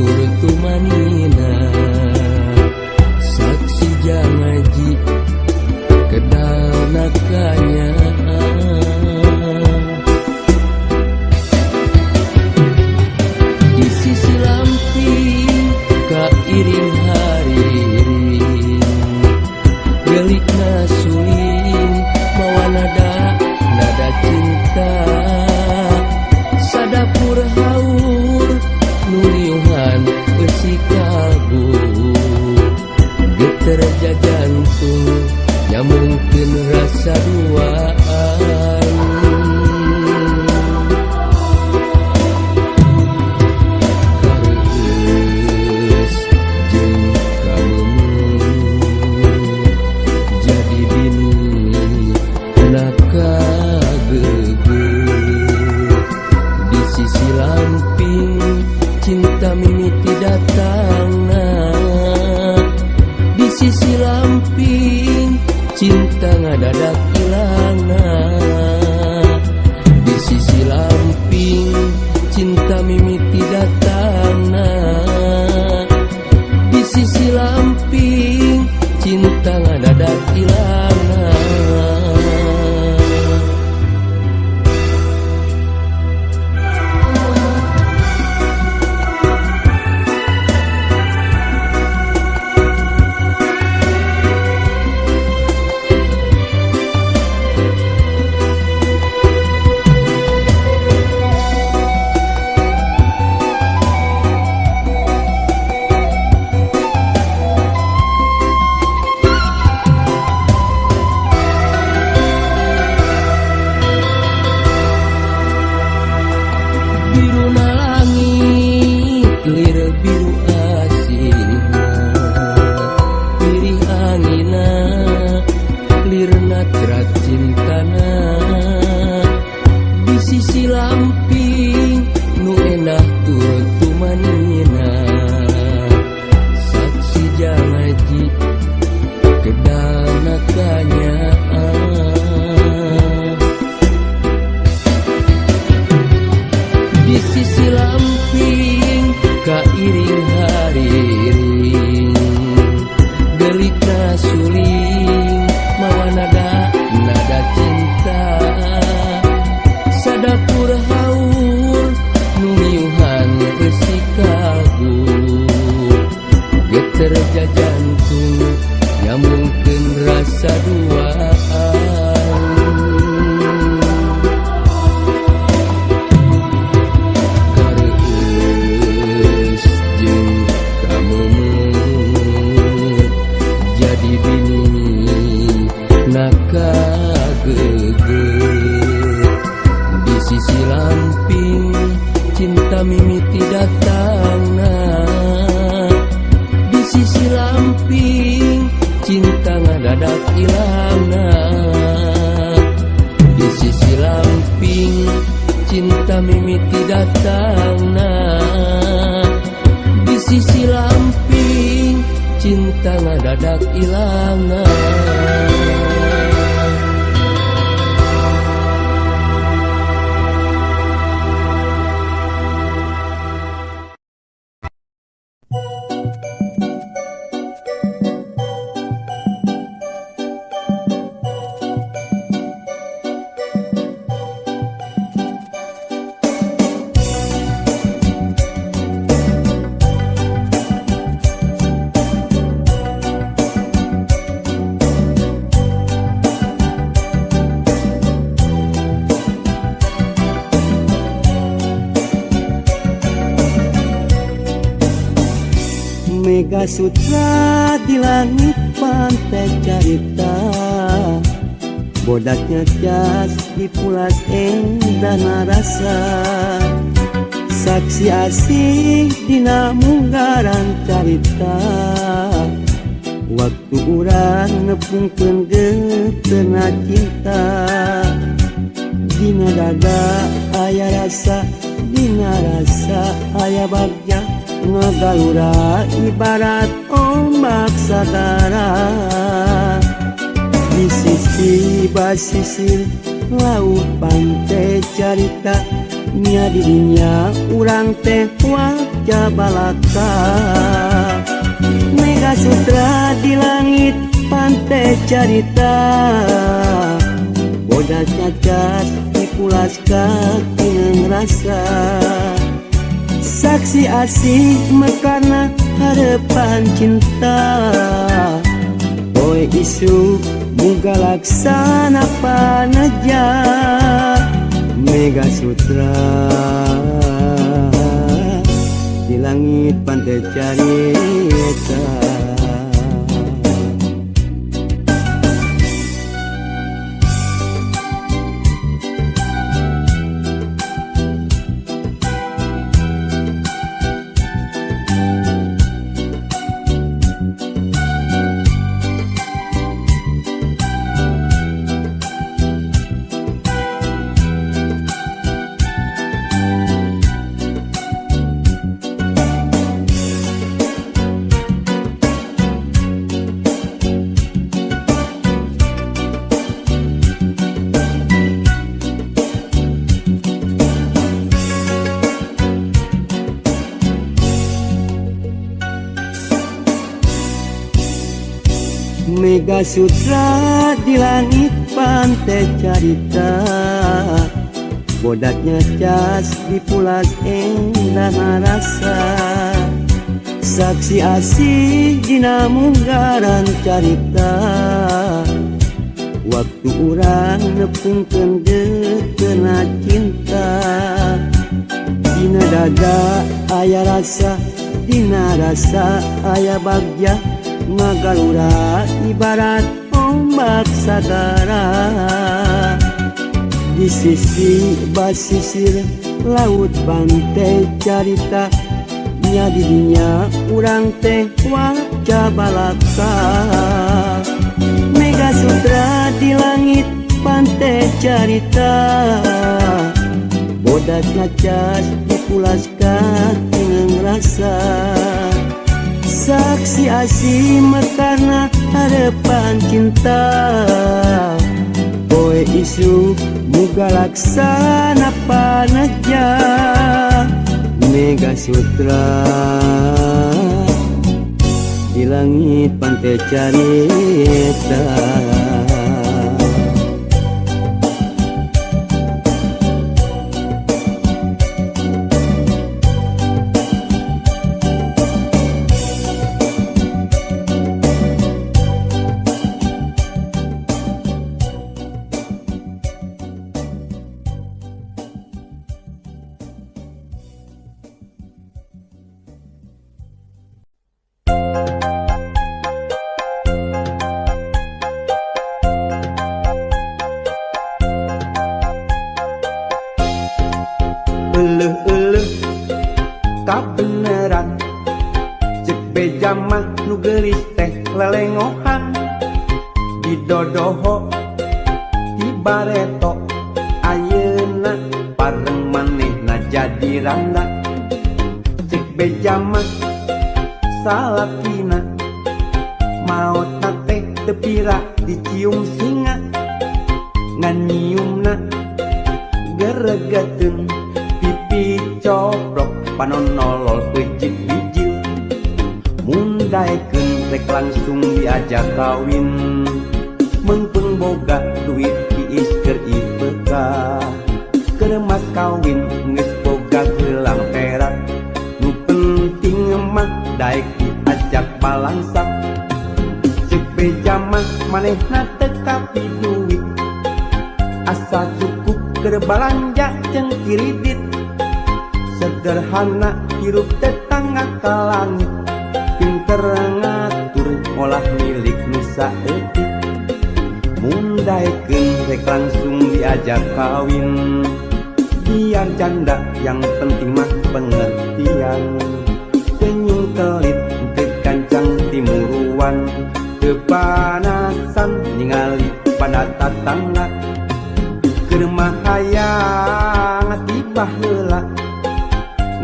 tur manina saksi jangaji kedanakannya di sisi lamping kairing hari gelikna suling mawa nada cinta sadapur haur nuliuhan besi kalbu geter jantung nyamungkeun rasa duaan kareus jeung kamemu jadi bini naka di sisi lamping cinta mimiti datangna di sisi lamping cinta ngadadak ilangna di sisi lamping cinta mimiti datangna di sisi lamping cinta ngadadak ilangna Mega Sutra di langit pantai carita, bodaknya cas di pulas endah narasa, saksi asih dina munggaran carita, waktu urang nepungkeun geuteuna cinta, dina dada aya rasa, dina rasa aya bagja. Ngagalura ibarat ombak sagara, di sisi basisir laut pantai carita, nya dirinya urang teh waca balaka Mega Sutra di langit pantai carita bodas cacat dipulas kaki ngerasa saksi asih mekarna harapan cinta boy isu muga laksana panaja Mega Sutra di langit pantai carita Mega Sutra di langit pantai carita bodatnya cas dipulas endah rasa saksi asih dina munggaran carita waktu urang nepungkeun kena cinta dina dada aya rasa dina rasa aya bagja Magalura ibarat ombak sagara di sisi basisir laut pantai carita nya didinya urang teh waca balaka Mega Sutra di langit pantai carita bodas ngacas dipulas kaki ngerasa saksi asih mekarna harapan cinta boy isu muga laksana panaja Mega Sutra di langit pantai carita Eleuh-eleuh kabeneran cek beja mah nu geulis teh lelengohan di dodoho di bareto ayeuna pareng manehna jadi randa cek beja mah salakina maotna teh teu pira dicium singa ngan nyiumna geregeteun cobrok panonolol pejit bijil mundaikeun rek langsung diajak kawin mengpung boga duit tiis keur IPK keur mas kawin geus boga gelang perak nu penting mah daek diajak balangsak ceuk beja mah manehna teu kapi duit asa cukup keur balanja jeung kiridit sederhana hirup tetangga ka langit pinter ngatur olah milik nusa etik mundaikeun rek langsung diajak kawin biar janda yang penting mah pengertian senyum kelit teu kancang timuruan kepanasan ningali pada tatangga keur mahayang tibah heula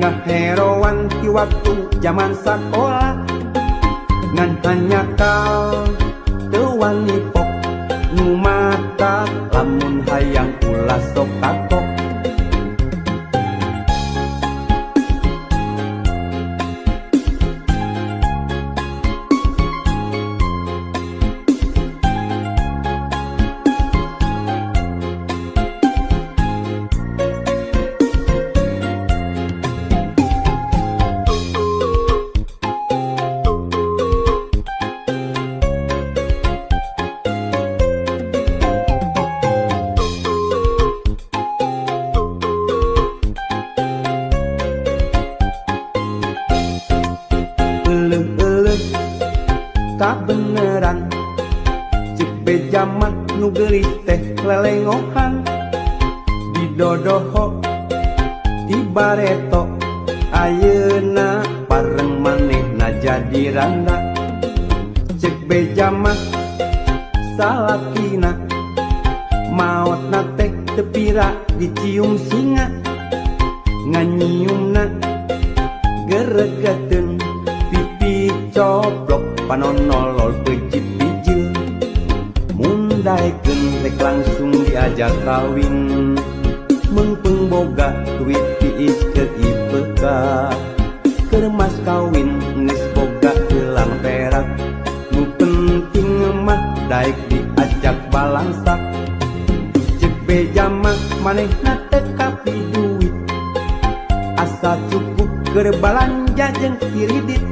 ngaheroan ti waktu zaman sakola ngan hanya kau teu wani pok nu mata lamun hayang ulah sok takok kabeneran cek beja mah nu geulis teh lelengohan didodoho di bareto ayeuna pareng manehna jadi randa cek beja mah salakina maotna teh tepira dicium singa nganyiumna geregeteun pipi coplok panonolol pejit pijil mundaikeun rek langsung diajak kawin mengpeng boga duit tiis keur ipeka keur mas kawin geus boga gelang perak nu penting mah daek diajak balangsa cek beja mah manehna teu kapi duit asa cukup keur balanja jeung piridit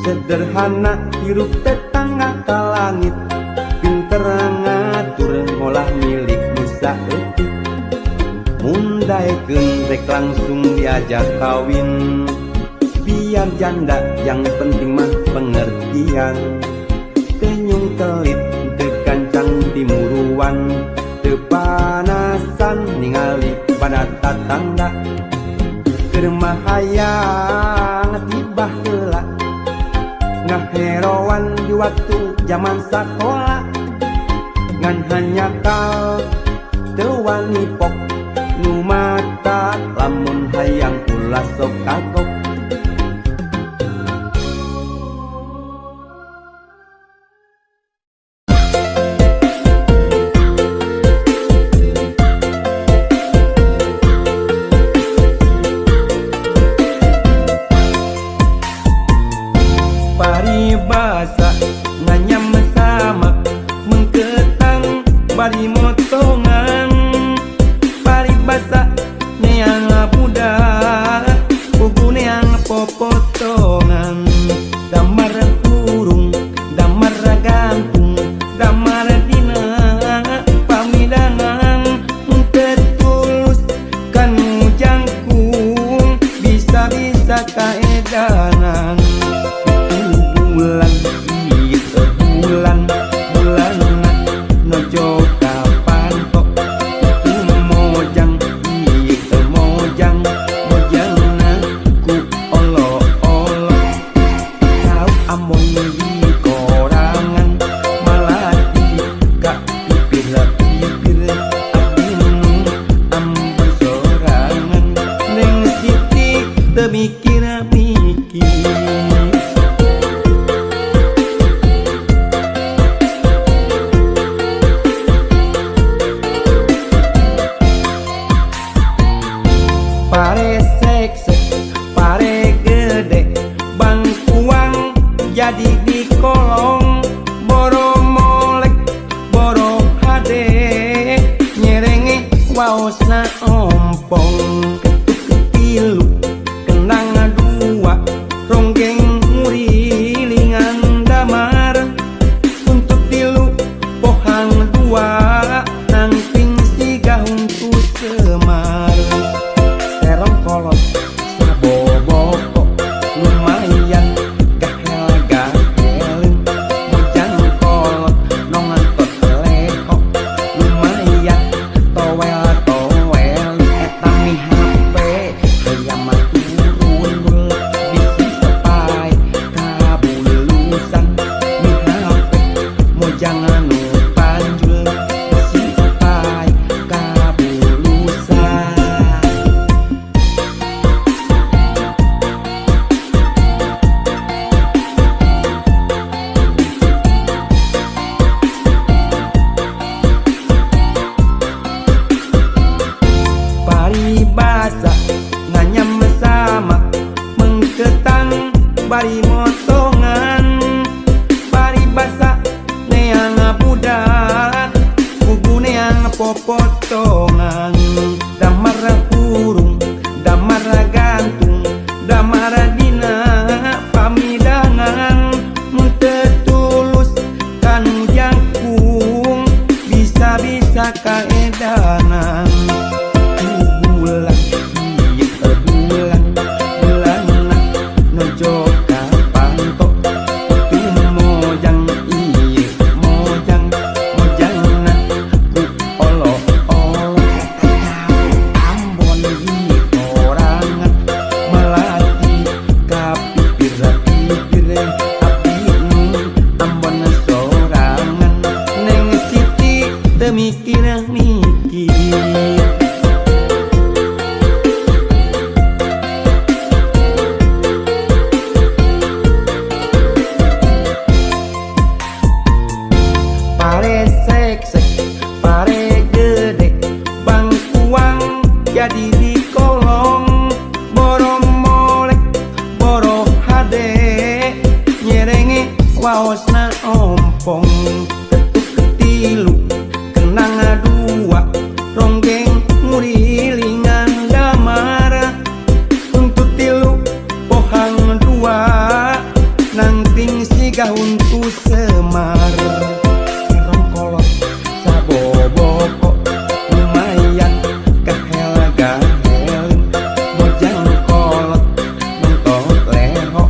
sederhana hirup tetangga ka langit pinter ngatur ngolah milik nu saeutik mundaikeun rek langsung diajak kawin biar janda yang penting mah pengertian tenyung telit teu gancang timuruan teu panasan ningali pada tatangga keur mahayang tibah heula ngaherowan di waktu zaman sakola ngan hanya kal teu wani pok nu mata lamun hayang ulah sok kagok paribasa nganyam sama mengketang bari motongan paribasa neang budak buku neang popotongan damar kurung damar gantung damar dina pamidangan tertulus kan jangkung bisa-bisa kaedanan bulan ieu bulan nojo kapan kok mojang ieu mojang mojangna ku olo-olo tau amon di korangan malah ka pipir-pipir abdi nu ambu sorangan neng siti teu mikir-mikir pare seksek, pare gede, bangkuang jadi di kolong, boro molek, boro hade, nyerenge waosna ompong, ketuk kepilu, kenang dua, ronggeng ngurilingan damar, untuk tilu pohang dua, nangping siga untuk semar. Serong kolot saboboko lumayan gahel-gahelin mojang kolot nongantot leho lumayan towel-towel etami HP hayam turun bisi sepai kabulusan mi HP mojang anu panjul bisi sepai kabulusan paribasa nganyam sama mengketang bari motongan paribasa neang budak buku neang popotongan damar kurung damar gantung damar dina pamidangan tertulus kan jangkung bisa-bisa kaedanan bulan ieu bulan nojo kapan waosna ompong ketuk ketilu kenang dua ronggeng ngurilingan damara untuk tilu pohang dua nangting siga untuk semar rong kolot saboboko lumayan kahel-gahelin bojang kolot mentok leho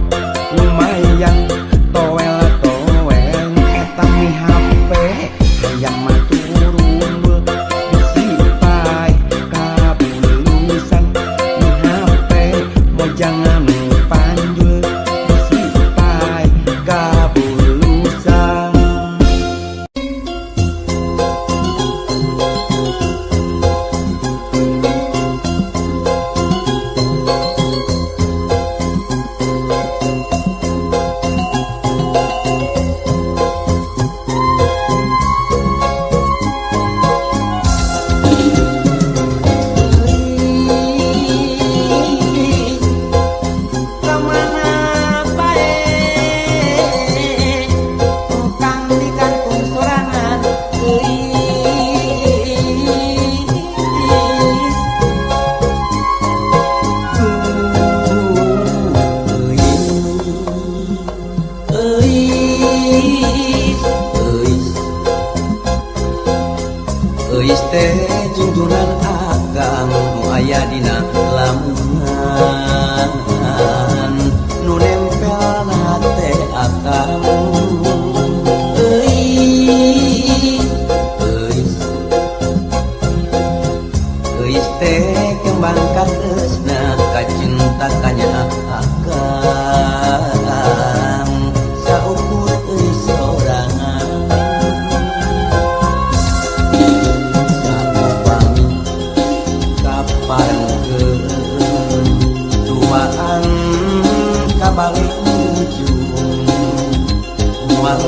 lumayan towel-towel eta mi HP hayang maturun bisi pai kabulusan mi HP bojang anu panjul bisi pai kabulusan. Kemana bae tukang di kantung sorangan Euis teh junjunan agang nu aya dina lamungan nu nempelna teh akang euis teh kembang katresna ka cinta kanya akang saukur euis sorangan duaan kabalik ujung mual